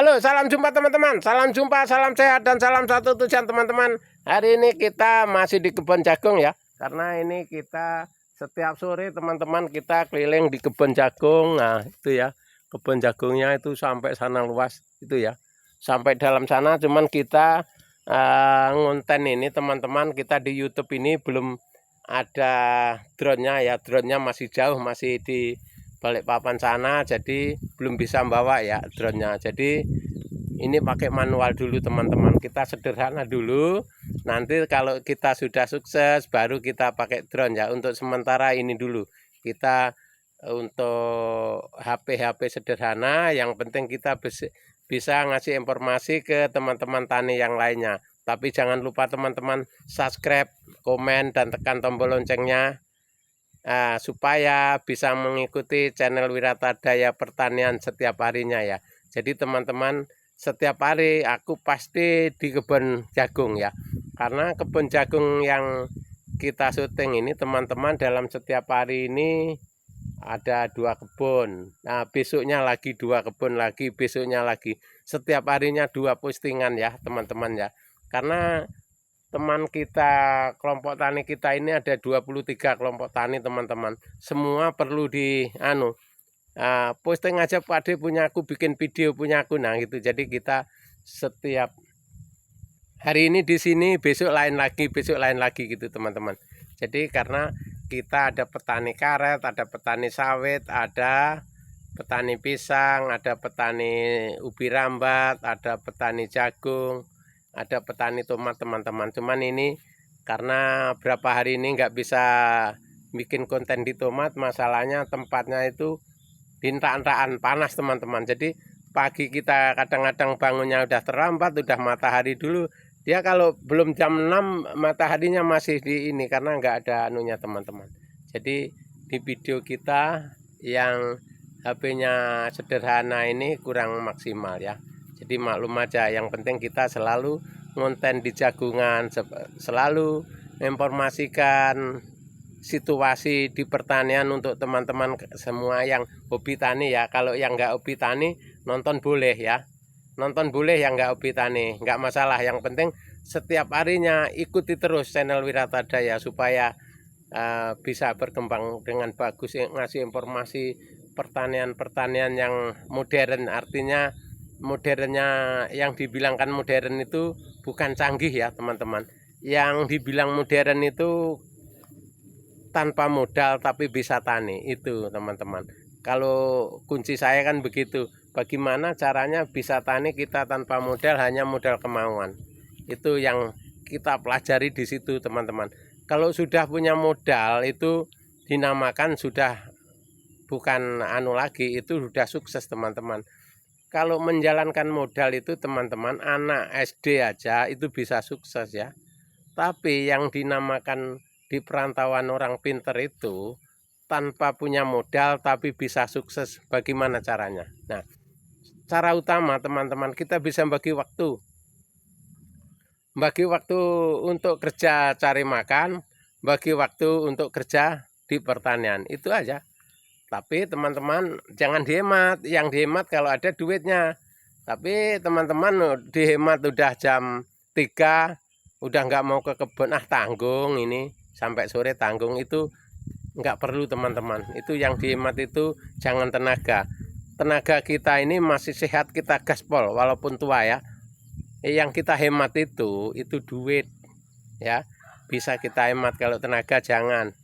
Halo, salam jumpa teman-teman. Salam jumpa, salam sehat, dan salam satu tujuan teman-teman. Hari ini kita masih di kebun jagung ya. Karena ini kita setiap sore teman-teman kita keliling di kebun jagung. Nah itu ya, kebun jagungnya itu sampai sana luas itu ya. Sampai dalam sana, cuman kita ngonten ini teman-teman, kita di YouTube ini belum ada drone-nya ya. Drone-nya masih jauh, masih di Balikpapan sana, jadi belum bisa bawa ya drone-nya. Jadi ini pakai manual dulu teman-teman, kita sederhana dulu. Nanti kalau kita sudah sukses baru kita pakai drone ya. Untuk sementara ini dulu kita untuk HP sederhana, yang penting kita bisa ngasih informasi ke teman-teman tani yang lainnya. Tapi jangan lupa teman-teman subscribe, komen, dan tekan tombol loncengnya. Supaya bisa mengikuti channel Wiratadaya Pertanian setiap harinya ya. Jadi teman-teman, setiap hari aku pasti di kebun jagung ya. Karena kebun jagung yang kita syuting ini teman-teman, dalam setiap hari ini ada 2 kebun. Nah besoknya lagi 2 kebun lagi, besoknya lagi. Setiap harinya 2 postingan ya teman-teman ya. Karena teman kita, kelompok tani kita ini ada 23 kelompok tani teman-teman. Semua perlu di posting aja, Pak Ade punya aku, bikin video punya aku. Nah gitu. Jadi kita setiap hari ini di sini, besok lain lagi, besok lain lagi gitu teman-teman. Jadi karena kita ada petani karet, ada petani sawit, ada petani pisang, ada petani ubi rambat, ada petani jagung, ada petani tomat teman-teman. Cuman ini karena berapa hari ini nggak bisa bikin konten di tomat, masalahnya tempatnya itu rintak-rintakan panas teman-teman. Jadi pagi kita kadang-kadang bangunnya udah terlambat, udah matahari dulu. Dia kalau belum jam 6 mataharinya masih di ini, karena nggak ada anunya teman-teman. Jadi di video kita yang HP-nya sederhana ini kurang maksimal ya. Jadi maklum aja, yang penting kita selalu ngonten di jagungan, selalu menginformasikan situasi di pertanian untuk teman-teman semua yang hobi tani ya. Kalau yang nggak hobi tani nonton boleh ya, nonton boleh, yang nggak hobi tani nggak masalah. Yang penting setiap harinya ikuti terus channel Wiratadaya supaya bisa berkembang dengan bagus, ngasih informasi pertanian yang modern. Artinya modernnya, yang dibilangkan modern itu bukan canggih ya teman-teman. Yang dibilang modern itu tanpa modal tapi bisa tani, itu teman-teman. Kalau kunci saya kan begitu, bagaimana caranya bisa tani kita tanpa modal, hanya modal kemauan. Itu yang kita pelajari di situ teman-teman. Kalau sudah punya modal itu dinamakan sudah bukan lagi, itu sudah sukses teman-teman. Kalau menjalankan modal itu teman-teman, anak SD aja itu bisa sukses ya. Tapi yang dinamakan di perantauan orang pinter itu tanpa punya modal tapi bisa sukses, bagaimana caranya? Nah, cara utama teman-teman, kita bisa bagi waktu. Bagi waktu untuk kerja cari makan, bagi waktu untuk kerja di pertanian, itu aja. Tapi teman-teman jangan dihemat, yang dihemat kalau ada duitnya. Tapi teman-teman dihemat udah jam 3, udah nggak mau ke kebun, tanggung ini sampai sore tanggung, itu nggak perlu teman-teman. Itu yang dihemat itu jangan tenaga. Tenaga kita ini masih sehat, kita gaspol walaupun tua ya. Yang kita hemat itu duit ya. Bisa kita hemat, kalau tenaga jangan.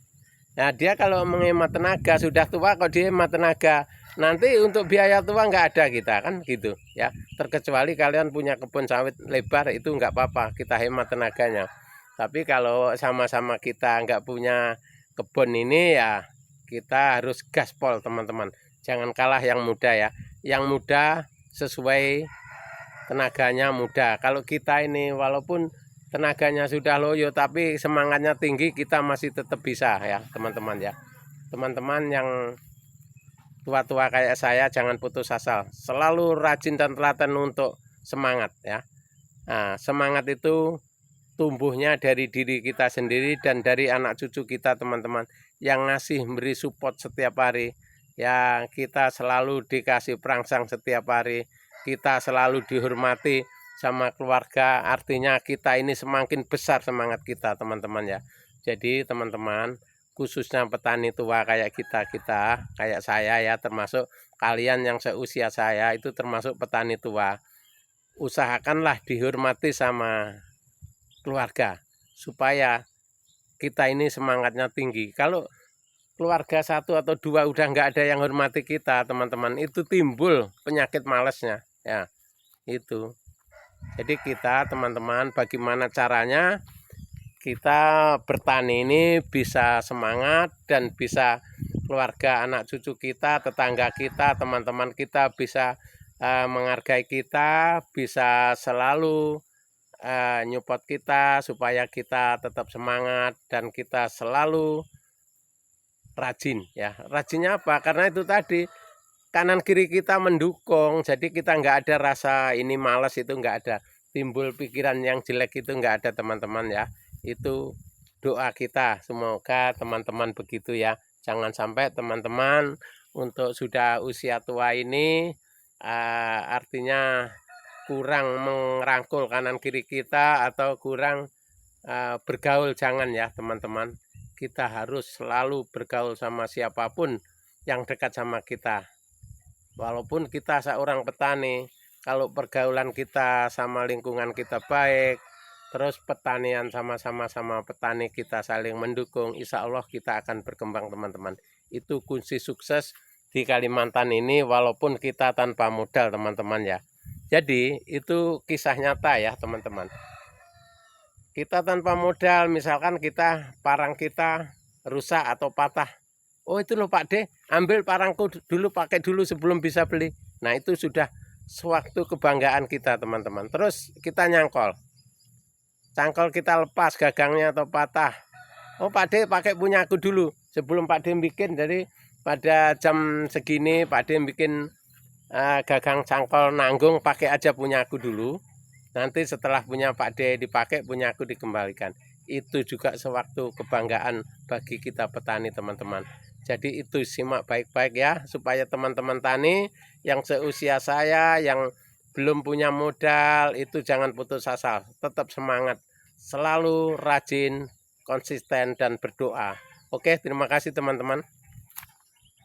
Nah dia kalau menghemat tenaga, sudah tua kok dihemat tenaga, nanti untuk biaya tua nggak ada kita kan gitu ya. Terkecuali kalian punya kebun sawit lebar, itu nggak apa-apa, kita hemat tenaganya. Tapi kalau sama-sama kita nggak punya kebun ini ya, kita harus gaspol teman-teman. Jangan kalah yang muda ya. Yang muda sesuai tenaganya muda. Kalau kita ini walaupun tenaganya sudah loyo tapi semangatnya tinggi, kita masih tetap bisa ya teman-teman ya. Teman-teman yang tua-tua kayak saya jangan putus asa, selalu rajin dan telaten untuk semangat ya. Nah, semangat itu tumbuhnya dari diri kita sendiri dan dari anak cucu kita teman-teman, yang ngasih beri support setiap hari ya. Kita selalu dikasih perangsang setiap hari, kita selalu dihormati sama keluarga, artinya kita ini semakin besar semangat kita teman-teman ya. Jadi teman-teman, khususnya petani tua kayak kita kayak saya ya, termasuk kalian yang seusia saya itu termasuk petani tua, usahakanlah dihormati sama keluarga supaya kita ini semangatnya tinggi. Kalau keluarga satu atau dua udah nggak ada yang hormati kita teman-teman, itu timbul penyakit malesnya ya itu. Jadi kita teman-teman, bagaimana caranya kita bertani ini bisa semangat dan bisa keluarga, anak cucu kita, tetangga kita, teman-teman kita bisa menghargai kita, bisa selalu nyupport kita supaya kita tetap semangat dan kita selalu rajin ya. Rajinnya apa? Karena itu tadi kanan kiri kita mendukung, jadi kita nggak ada rasa ini malas, itu nggak ada, timbul pikiran yang jelek itu nggak ada teman-teman ya. Itu doa kita, semoga teman-teman begitu ya. Jangan sampai teman-teman untuk sudah usia tua ini artinya kurang merangkul kanan kiri kita atau kurang bergaul, jangan ya teman-teman. Kita harus selalu bergaul sama siapapun yang dekat sama kita. Walaupun kita seorang petani, kalau pergaulan kita sama lingkungan kita baik, terus pertanian sama-sama petani kita saling mendukung, insya Allah kita akan berkembang teman-teman. Itu kunci sukses di Kalimantan ini walaupun kita tanpa modal teman-teman ya. Jadi itu kisah nyata ya teman-teman. Kita tanpa modal, misalkan parang kita rusak atau patah. Oh itu loh Pak D, ambil parangku dulu, pakai dulu sebelum bisa beli. Nah itu sudah suatu kebanggaan kita teman-teman. Terus kita nyangkol. Cangkol kita lepas gagangnya atau patah. Oh Pak D pakai punya aku dulu sebelum Pak D bikin. Jadi pada jam segini Pak D bikin gagang cangkol nanggung, pakai aja punya aku dulu. Nanti setelah punya Pak D dipakai, punya aku dikembalikan. Itu juga sewaktu kebanggaan bagi kita petani teman-teman. Jadi itu simak baik-baik ya, supaya teman-teman tani yang seusia saya, yang belum punya modal, itu jangan putus asa, tetap semangat, selalu rajin, konsisten dan berdoa. Oke, terima kasih teman-teman.